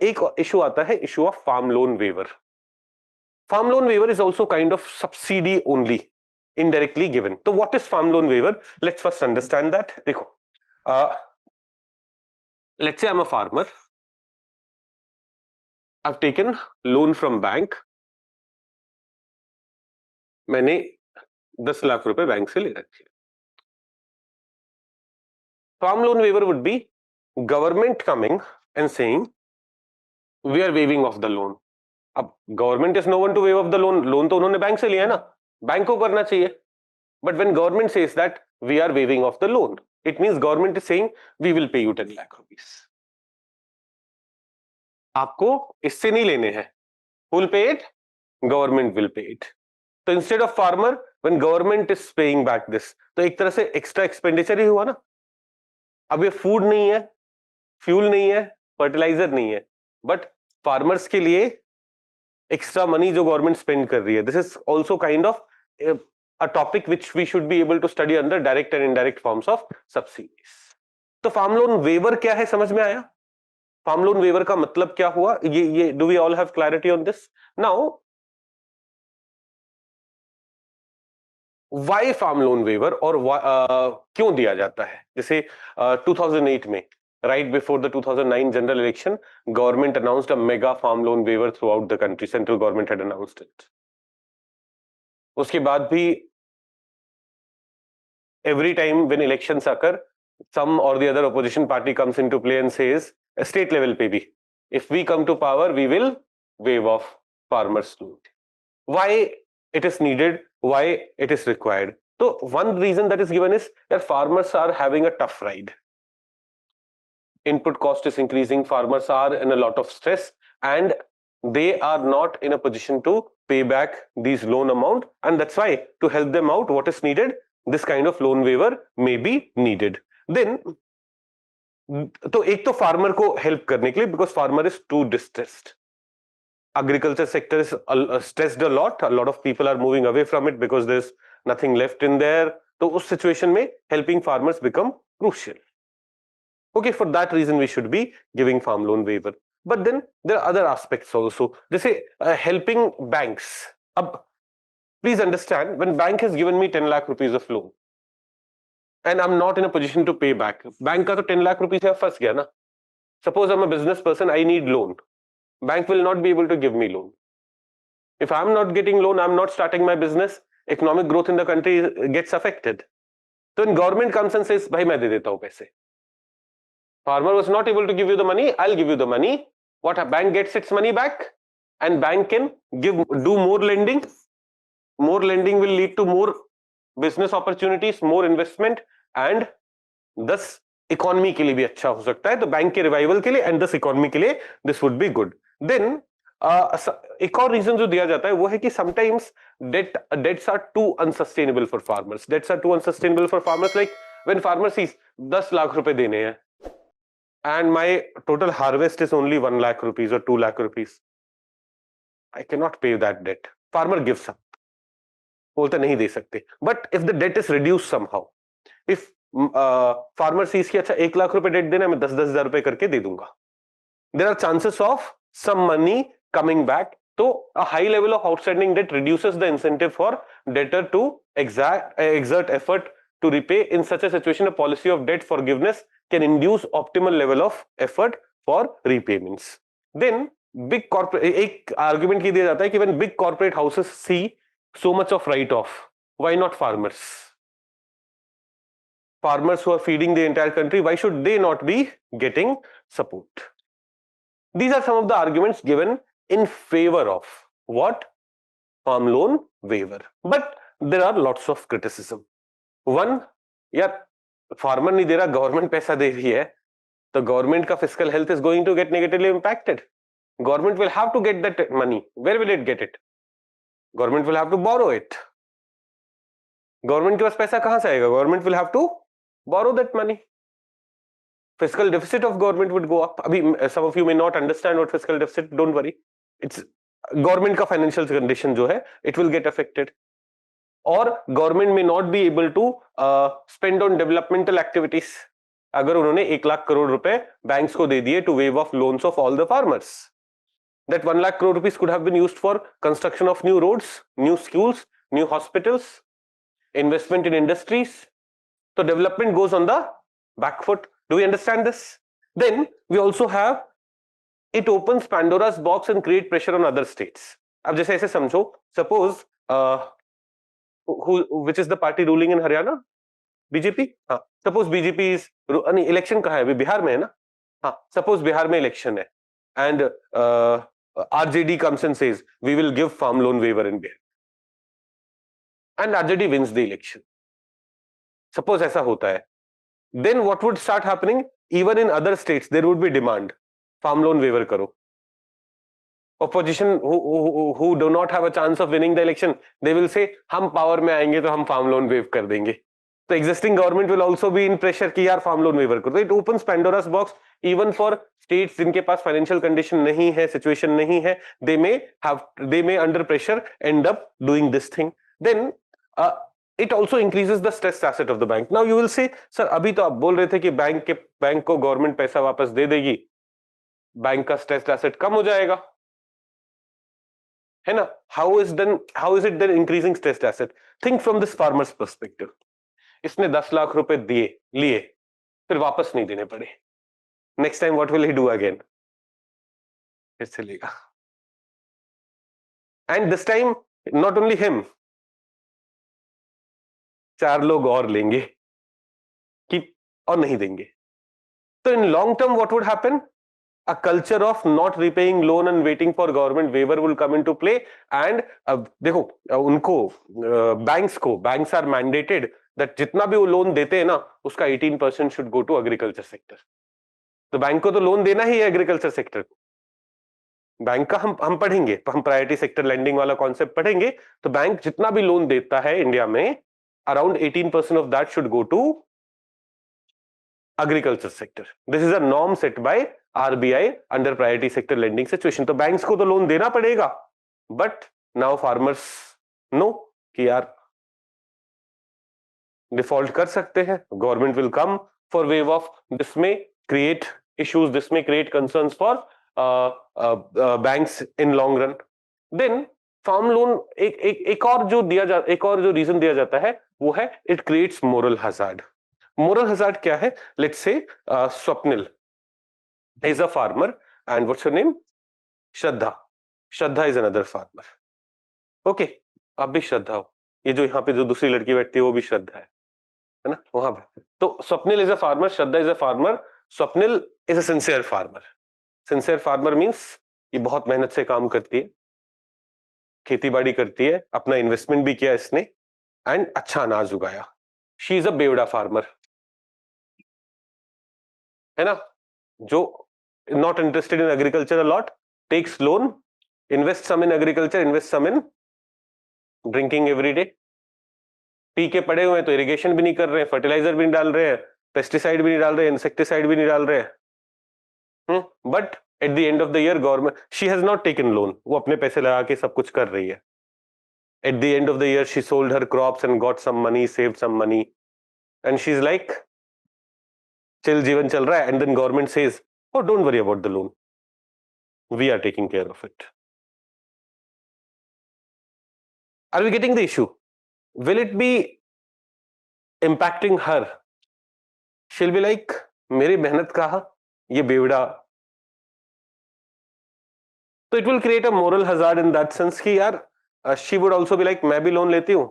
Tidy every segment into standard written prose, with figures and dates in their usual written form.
एक इशू आता है, issue of farm loan waiver. Farm loan waiver is also kind of subsidy only, indirectly given. So what is farm loan waiver? Let's first understand that. देखो, let's say I'm a farmer. I've taken loan from bank. मैंने 10 लाख रुपए bank से ले रखे. Farm loan waiver would be government coming and saying we are waiving off the loan. अब government is no one to waive off the loan. Loan तो उन्होंने bank से लिया है ना, बैंक को करना चाहिए. But when government says that we are waiving off the loan, it means government is saying we will pay you 10 lakh rupees. आपको इससे नहीं लेने हैं. Who will pay it? Government will pay it. So instead of farmer, when government is paying back this, तो एक तरह से extra expenditure ही हुआ ना. अब ये फूड नहीं है, फ्यूल नहीं है, फर्टिलाइजर नहीं है, बट फार्मर्स के लिए एक्स्ट्रा मनी जो गवर्नमेंट स्पेंड कर रही है. This is also kind of a topic which we should be able to study under direct and indirect forms of subsidies. तो फार्म लोन वेवर क्या है, समझ में आया? फार्म लोन वेवर का मतलब क्या हुआ? ये do we all have clarity on this? Now, why farm loan waiver और क्यों दिया जाता है? जैसे 2008 में, right before the 2009 general election, government announced a mega farm loan waiver throughout the country. Central government had announced it. उसके बाद भी every time when elections occur, some or the other opposition party comes into play and says, state level पे भी, if we come to power, we will waive off farmers' loan. Why it is needed? Why it is required? So one reason that is given is that farmers are having a tough ride. Input cost is increasing. Farmers are in a lot of stress, and they are not in a position to pay back these loan amount, and that's why to help them out, what is needed? This kind of loan waiver may be needed. Then तो एक तो farmer को help करने के लिए, because farmer is too distressed. Agriculture sector is stressed a lot. A lot of people are moving away from it because there's nothing left in there. तो उस situation में helping farmers become crucial. Okay, for that reason we should be giving farm loan waiver. But then there are other aspects also. जैसे helping banks. अब please understand, when bank has given me 10 lakh rupees of loan and I'm not in a position to pay back, bank का तो 10 lakh rupees है, फंस गया ना. Suppose I'm a business person, I need loan. Bank will not be able to give me loan. If I'm not getting loan, I'm not starting my business, economic growth in the country gets affected. So when government comes and says, भाई मैं दे देता हूँ पैसे. Farmer was not able to give you the money, I'll give you the money. What, a bank gets its money back, and bank can do more lending. More lending will lead to more business opportunities, more investment, and thus economy के लिए भी अच्छा हो सकता है. तो bank के revival के लिए and thus economy के लिए this would be good. Then एक और reason जो दिया जाता है वो है कि sometimes debts are too unsustainable for farmers. Debts are too unsustainable for farmers. Like when farmer sees 10 lakh रुपए देने हैं and my total harvest is only 1 lakh rupees or 2 lakh rupees, I cannot pay that debt. Farmer gives up. बोलता नहीं दे सकते. But if the debt is reduced somehow, if farmer sees कि अच्छा 1 लाख रुपए debt देना, मैं 10-10 हजार रुपए करके दे दूंगा, there are chances of some money coming back. So a high level of outstanding debt reduces the incentive for debtor to exert effort to repay. In such a situation, a policy of debt forgiveness can induce optimal level of effort for repayments. Then big corporate, एक argument की दिया जाता है कि when big corporate houses see so much of write-off, why not farmers? Farmers who are feeding the entire country, why should they not be getting support? These are some of the arguments given in favor of what? Farm loan waiver. But there are lots of criticism. One, यार farmer नहीं दे रहा, government पैसा दे रही है, तो government का fiscal health is going to get negatively impacted. Government will have to get that money. Where will it get it? Government will have to borrow it. Government के पास पैसा कहां से आएगा? Government will have to borrow that money. Fiscal deficit of government would go up. अभी some of you may not understand what fiscal deficit. Don't worry. It's government का financial condition जो है, it will get affected. Or government may not be able to spend on developmental activities. अगर उन्होंने 1 लाख करोड़ रुपए banks को दे दिए to waive off loans of all the farmers. That 1 lakh crore rupees could have been used for construction of new roads, new schools, new hospitals, investment in industries. So development goes on the back foot. Do we understand this? Then we also have, it opens Pandora's box and create pressure on other states. अब जैसे ऐसे समझो, suppose which is the party ruling in Haryana? BJP. हाँ, suppose BJP is नहीं, election कहाँ है अभी? बिहार में है ना? हाँ, suppose बिहार में इलेक्शन है and RJD comes and says we will give farm loan waiver in Bihar and RJD wins the election. Suppose ऐसा होता है, then what would start happening? Even in other states there would be demand, farm loan waiver करो. Opposition who do not have a chance of winning the election, they will say हम power में आएंगे तो हम farm loan waive कर देंगे. तो existing government will also be in pressure कि यार farm loan waiver करो. It opens Pandora's box even for states जिनके पास financial condition नहीं है, situation नहीं है, they may under pressure end up doing this thing. Then it also increases the stressed asset of the bank. Now you will say, sir अभी तो आप बोल रहे थे कि बैंक को गवर्नमेंट पैसा वापस दे देगी, बैंक का stressed asset कम हो जाएगा, है ना? How is it then increasing stressed asset? Think from this farmer's perspective. इसने 10 लाख रुपए लिए, फिर वापस नहीं देने पड़े. Next time what will he do again? फिर से लेगा. And this time not only him, 4 लोग और लेंगे कि और नहीं देंगे. So in long term what would happen? A culture of not repaying loan and waiting for government waiver will come into play. And देखो उनको banks are mandated that जितना भी वो लोन देते हैं ना, उसका 18% should go to agriculture sector. तो बैंक को तो लोन देना ही है एग्रीकल्चर सेक्टर को. बैंक का हम पढ़ेंगे, हम प्रायोरिटी सेक्टर लेंडिंग वाला कॉन्सेप्ट पढ़ेंगे. तो बैंक जितना भी लोन देता है इंडिया में, around 18% of that should go to agriculture sector. This is a norm set by RBI under priority sector lending situation. तो बैंक्स को तो लोन देना पड़ेगा, but now farmers know कि यार डिफॉल्ट कर सकते हैं, government will come for waive off. This may create issues, this may create concerns for banks in long run. Then farm loan एक और जो रीजन दिया जाता है वो है it creates moral hazard. Moral hazard क्या है? Let's say Swapnil is a farmer and what's her name? Shraddha is another farmer. Okay, आप भी श्रद्धा हो. ये जो यहाँ पे जो दूसरी लड़की बैठती है वो भी श्रद्धा है ना? वहां पे तो Swapnil is a farmer, Shraddha is a farmer. Swapnil is a sincere farmer. Sincere farmer means ये बहुत मेहनत से काम करती है, खेती बाड़ी करती है, अपना इन्वेस्टमेंट भी किया इसने एंड अच्छा अनाज उगाया. She is a बेवड़ा farmer, है ना? जो not interested in agriculture a lot, takes loan, invests some in agriculture, invests some in drinking every day. P के पड़े हुए हैं तो इरिगेशन भी नहीं कर रहे हैं, फर्टिलाइजर भी नहीं डाल रहे हैं, पेस्टिसाइड भी नहीं डाल रहे हैं, इंसेक्टिसाइड भी नहीं डाल रहे हैं. But at the end of the year government, she has not taken loan, वो अपने पैसे लगा के सब कुछ कर रही है. At the end of the year she sold her crops and got some money, saved some money and she is like chill, जीवन चल रहा है. And then government says, oh don't worry about the loan, we are taking care of it. Are we getting the issue? Will it be impacting her? She'll be like, मेरी मेहनत कहाँ, ये बेवड़ा. तो it will create a moral hazard in that sense कि यार she would also be like, मैं भी loan लेती हूँ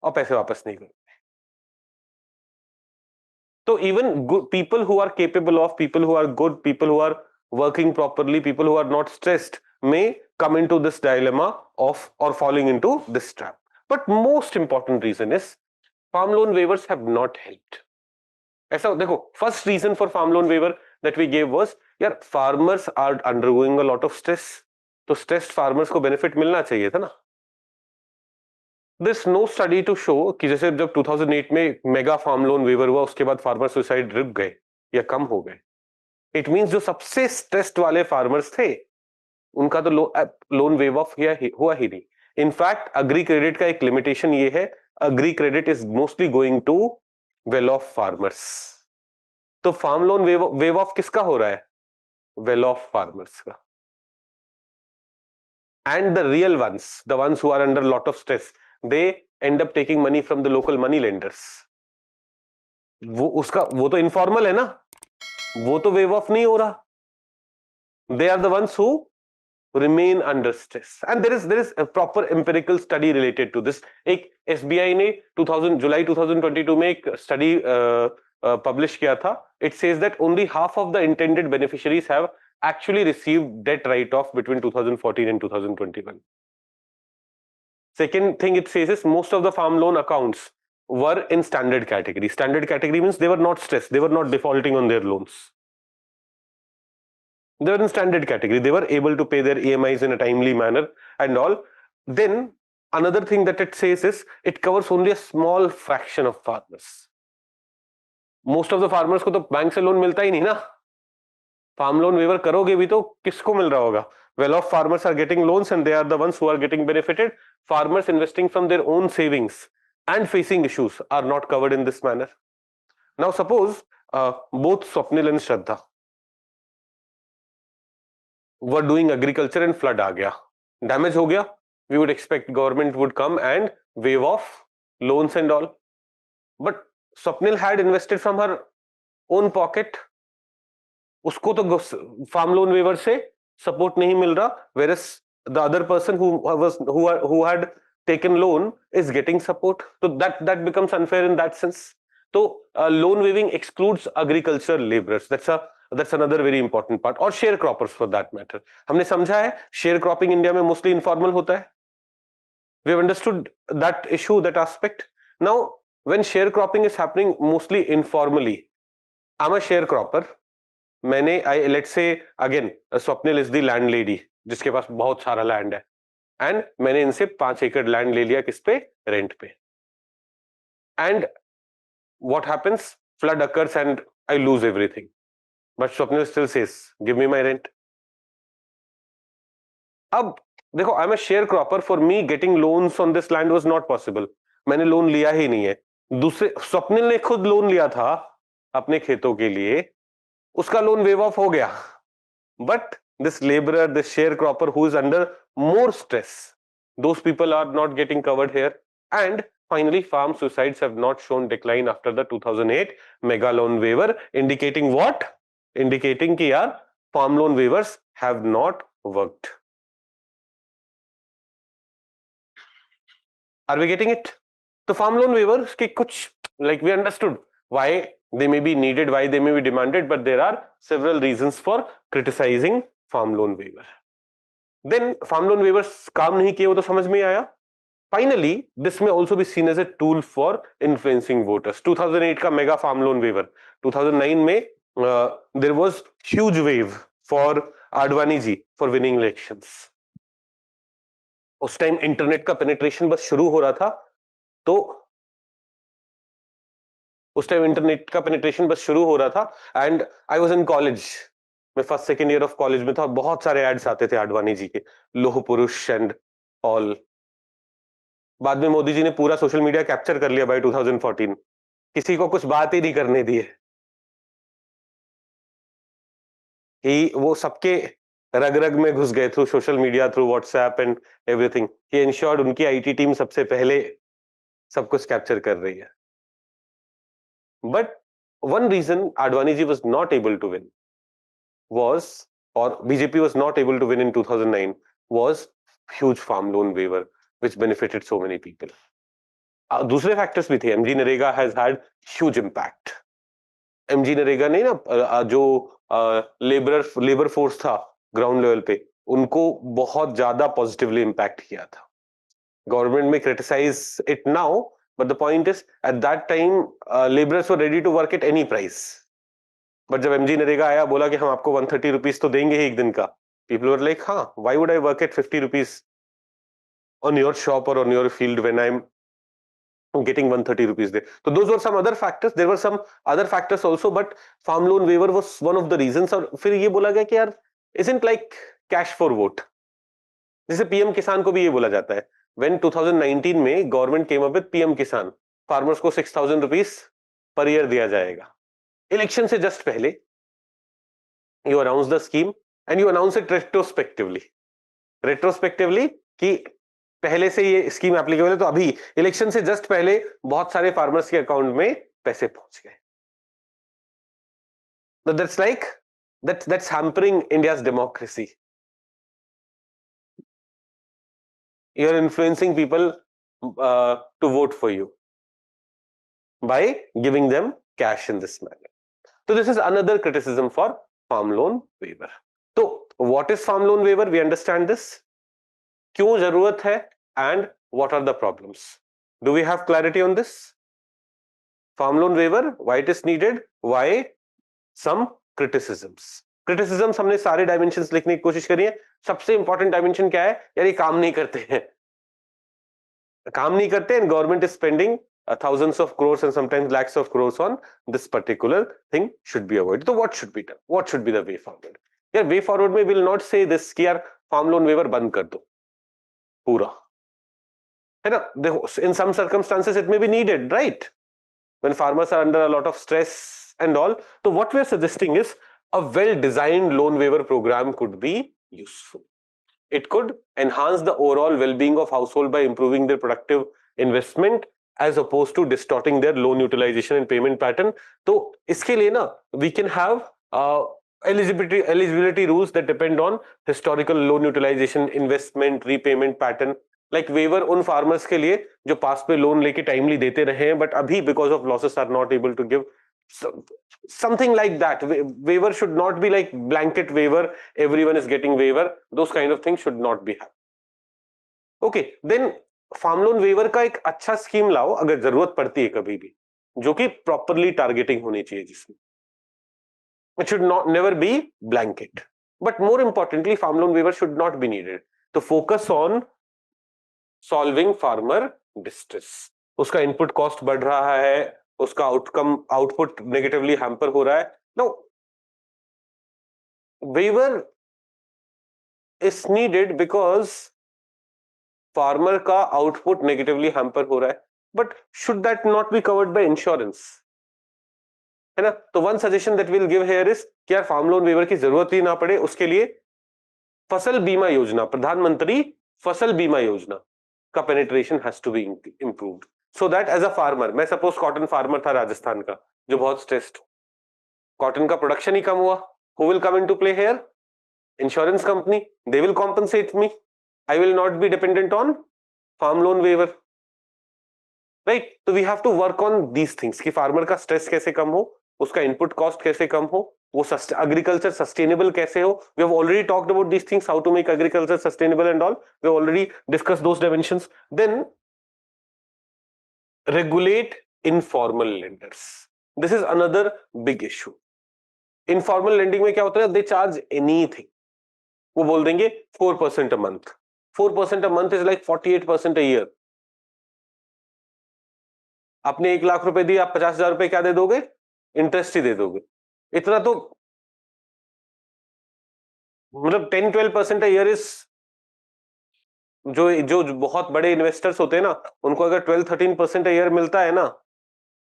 और पैसे वापस नहीं करती. So even good people who are capable of, people who are good, people who are working properly, people who are not stressed may come into this dilemma of or falling into this trap. But most important reason is farm loan waivers have not helped. ऐसा देखो, first reason for farm loan waiver that we gave was यार farmers are undergoing a lot of stress. तो stressed farmers को benefit मिलना चाहिए था ना. There's no study to show कि जैसे जब 2008 में मेगा फार्म लोन वेवर हुआ उसके बाद फार्मर सुसाइड रुक गए या कम हो गए. इट मींस जो सबसे स्ट्रेस्ड वाले फार्मर्स थे उनका तो लोन वेव ऑफ हुआ ही नहीं. इनफैक्ट अग्री क्रेडिट का एक लिमिटेशन ये है, agri credit is mostly going to well off farmers. तो फार्म लोन वेव ऑफ किसका हो रहा है? वेल ऑफ फार्मर्स का. And the real ones, the ones who are under lot of stress, they end up taking money from the local money lenders. वो तो informal है ना, वो तो वेव ऑफ नहीं हो रहा. They are the ones who remain under stress, and there is a proper empirical study related to this. एक SBI ने 2000 जुलाई 2022 में एक स्टडी पब्लिश किया था. It says that only half of the intended beneficiaries have actually received debt write-off between 2014 and 2021. Second thing it says is most of the farm loan accounts were in standard category. Standard category means they were not stressed, they were not defaulting on their loans. They were in standard category, they were able to pay their EMIs in a timely manner and all. Then another thing that it says is it covers only a small fraction of farmers. Most of the farmers को तो bank से loan मिलता ही नहीं ना. Farm loan waiver करोगे भी तो किसको मिल रहा होगा? Well off farmers are getting loans and they are the ones who are getting benefited. Farmers investing from their own savings and facing issues are not covered in this manner. Now suppose both Swapnil and Shraddha were doing agriculture and flood आ गया, damage हो गया, we would expect government would come and waive off loans and all. But Swapnil had invested from her own pocket. उसको तो farm loan waiver से support नहीं मिल रहा, whereas the other person who had taken loan is getting support. So that becomes unfair in that sense. So loan waiving excludes agriculture laborers. That's another very important part. और sharecroppers for that matter. हमने समझा है sharecropping India में mostly informal होता है. We have understood that issue, that aspect. Now when sharecropping is happening mostly informally, I'm a sharecropper. मैंने let's say again Swapnil is the landlady जिसके पास बहुत सारा लैंड है, एंड मैंने इनसे 5 एकड़ लैंड ले लिया किस पे? रेंट पे. And what happens? Flood occurs and I lose everything. But Swapnil still says, give me my rent. अब देखो, I'm a sharecropper. For me, getting loans on this land was not possible. मैंने loan लिया ही नहीं है. दूसरे स्वप्निल ने खुद loan लिया था अपने खेतों के लिए, उसका लोन वेव ऑफ हो गया. But this laborer, this sharecropper who is under more stress, those people are not getting covered here. And finally, farm suicides have not shown decline after the 2008 mega loan waiver, indicating what? Indicating कि यार farm loan waivers have not worked. Are we getting it? तो farm loan waivers के कुछ, like we understood why they may be needed, why they may be demanded, but there are several reasons for criticizing farm loan waiver. Then farm loan waivers काम नहीं किए वो तो समझ में आया. Finally, this may also be seen as a tool for influencing voters. 2008 का mega farm loan waiver, 2009 में there was huge wave for Advani ji for winning elections. उस टाइम इंटरनेट का पेनिट्रेशन बस शुरू हो रहा था, तो उस टाइम इंटरनेट का पेनिट्रेशन बस शुरू हो रहा था and I was in college. मैं first second year of college में था, बहुत सारे एड्स आते थे आडवाणी जी के, लोह पुरुष एंड ऑल. बाद में मोदी जी ने पूरा सोशल मीडिया कैप्चर कर लिया बाय 2014. किसी को कुछ बात ही नहीं करने दी है. वो सबके रग रग में घुस गए through social media, through WhatsApp and everything. He ensured उनकी आईटी टीम सबसे पहले सब कुछ कैप्चर कर रही है. But one reason Advani ji was not able to win was, or BJP was not able to win in 2009, was huge farm loan waiver which benefited so many people. दूसरे factors भी थे. MG NREGA has had huge impact. MG NREGA ने ना जो labour force था ground level पे, उनको बहुत ज्यादा पॉजिटिवली इम्पैक्ट किया था. Government may criticize it now, but the point is at that time laborers were ready to work at any price. But जब MG नरेगा आया, बोला कि हम आपको 130 रुपीस तो देंगे ही एक दिन का, people were like, हाँ, why would I work at 50 rupees on your shop or on your field when I'm getting 130 rupees there? So those were some other factors. There were some other factors also, but farm loan waiver was one of the reasons. और फिर ये बोला गया कि यार isn't like cash for vote. जैसे PM किसान को भी ये बोला जाता है. When 2019 में government came up with PM किसान, फार्मर्स को 6,000 रुपीस पर ईयर दिया जाएगा. इलेक्शन से जस्ट पहले you announce the scheme and you announce it retrospectively कि पहले से ये स्कीम एप्लीकेबल है, तो अभी इलेक्शन से जस्ट पहले बहुत सारे फार्मर्स के अकाउंट में पैसे पहुंच गए. So that's like that's hampering India's democracy. You're influencing people to vote for you by giving them cash in this manner. So this is another criticism for farm loan waiver. So what is farm loan waiver? We understand this. क्यों जरूरत है and what are the problems? Do we have clarity on this? Farm loan waiver, why it is needed? Why some criticisms? Criticisms हमने सारे dimensions लिखने की कोशिश करी है. सबसे इंपॉर्टेंट डायमेंशन क्या है? यार ये काम नहीं करते हैं, काम नहीं करते and government is spending thousands of crores and sometimes lakhs of crores on this particular thing should be avoided. So what should be done? What should be the way forward? यार way forward में will not say this कि यार farm loan waiver बंद कर दो पूरा, है ना? In some circumstances it may be needed, right? When farmers are under a lot of stress and all. So what we are suggesting is a well-designed loan waiver program could be useful. It could enhance the overall well-being of household by improving their productive investment as opposed to distorting their loan utilization and payment pattern. तो इसके लिए ना we can have eligibility rules that depend on historical loan utilization, investment, repayment pattern. Like waiver उन farmers के लिए जो पास पे loan लेके टाइमली देते रहे हैं बट अभी because of losses are not able to give. Something like that. Waiver should not be like blanket waiver, everyone is getting waiver. Those kind of things should not be happening. Okay, then farm loan waiver का एक अच्छा scheme लाओ अगर जरूरत पड़ती है कभी भी, जो कि प्रॉपरली टारगेटिंग होनी चाहिए, जिसमें it should not never be blanket. But more importantly, farm loan waiver should not be needed to focus on solving farmer distress. उसका इनपुट कॉस्ट बढ़ रहा है, उसका आउटपुट नेगेटिवली हैम्पर हो रहा है. No, waiver is needed because farmer का output negatively hamper हो रहा है, but should that not be covered by insurance, है ना? तो one suggestion that will give here is कि यार फार्म लोन वेवर की जरूरत ही ना पड़े, उसके लिए फसल बीमा योजना, प्रधानमंत्री फसल बीमा योजना का penetration has to be improved. So that as a farmer, मैं सपोज कॉटन फार्मर था राजस्थान का जो बहुत स्ट्रेस्ड, कॉटन का प्रोडक्शन ही कम हुआ, who will come into play here? Insurance company. They will compensate me. I will not be dependent on farm loan waiver, right? So we have to work on these things कि farmer का stress कैसे कम हो, उसका input cost कैसे कम हो, वो agriculture sustainable कैसे हो. We have already talked about these things, how to make agriculture sustainable and all. We have already discussed those dimensions. Then regulate informal lenders. This is another big issue. Informal lending में क्या होता है? They charge anything. वो बोल देंगे 4% a month. 4% a month is like 48% a year. आपने 1 लाख रुपए दिए, आप 50,000 रुपए क्या दे दोगे? इंटरेस्ट ही दे दोगे. इतना तो मतलब 10-12% a year is जो बहुत बड़े इन्वेस्टर्स होते हैं ना, उनको अगर 12-13% ईयर मिलता है ना,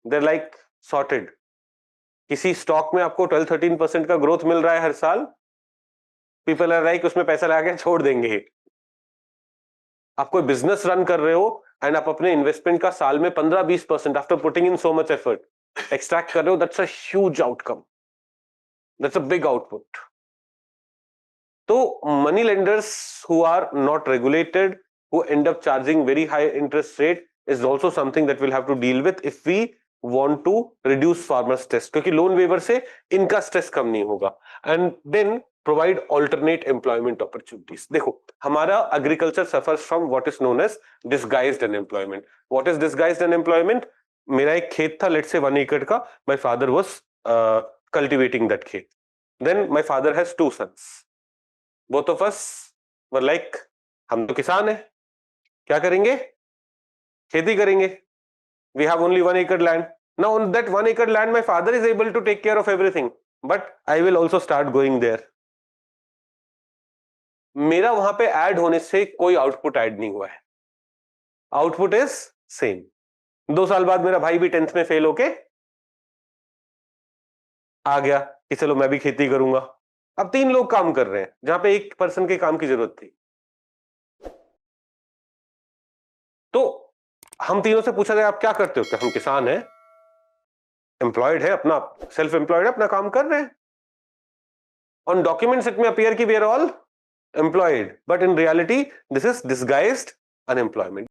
देयर लाइक सॉर्टेड. किसी स्टॉक में आपको 12-13% का ग्रोथ मिल रहा है हर साल, पीपल आर लाइक उसमें पैसा लगा के छोड़ देंगे. आप कोई बिजनेस रन कर रहे हो एंड आप अपने इन्वेस्टमेंट का साल में 15-20% after putting in so much effort extract कर रहे हो, that's a huge outcome, that's a big output. So money lenders who are not regulated, who end up charging very high interest rate, is also something that we'll have to deal with if we want to reduce farmer stress. क्योंकि loan waiver से इनका stress कम नहीं होगा. And then provide alternate employment opportunities. देखो, हमारा agriculture suffers from what is known as disguised unemployment. What is disguised unemployment? मेरा एक खेत था, let's say 1 acre का. My father was cultivating that खेत. Then my father has 2 sons. Both of us were like, हम तो किसान हैं, क्या करेंगे? खेती करेंगे. We have only 1 acre land. Now on that 1 acre land, my father is able to take care of everything, but I will also start going there. मेरा वहां पे ऐड होने से कोई आउटपुट ऐड नहीं हुआ है. Output is same. 2 साल बाद मेरा भाई भी 10th में फेल होके आ गया कि चलो मैं भी खेती करूंगा। अब 3 लोग काम कर रहे हैं जहां पे एक पर्सन के काम की जरूरत थी। तो हम तीनों से पूछा गया आप क्या करते हो? हम किसान हैं, एम्प्लॉयड है, अपना सेल्फ एम्प्लॉयड है, अपना काम कर रहे हैं। On documents it may appear कि we are all employed, but in reality this is disguised unemployment.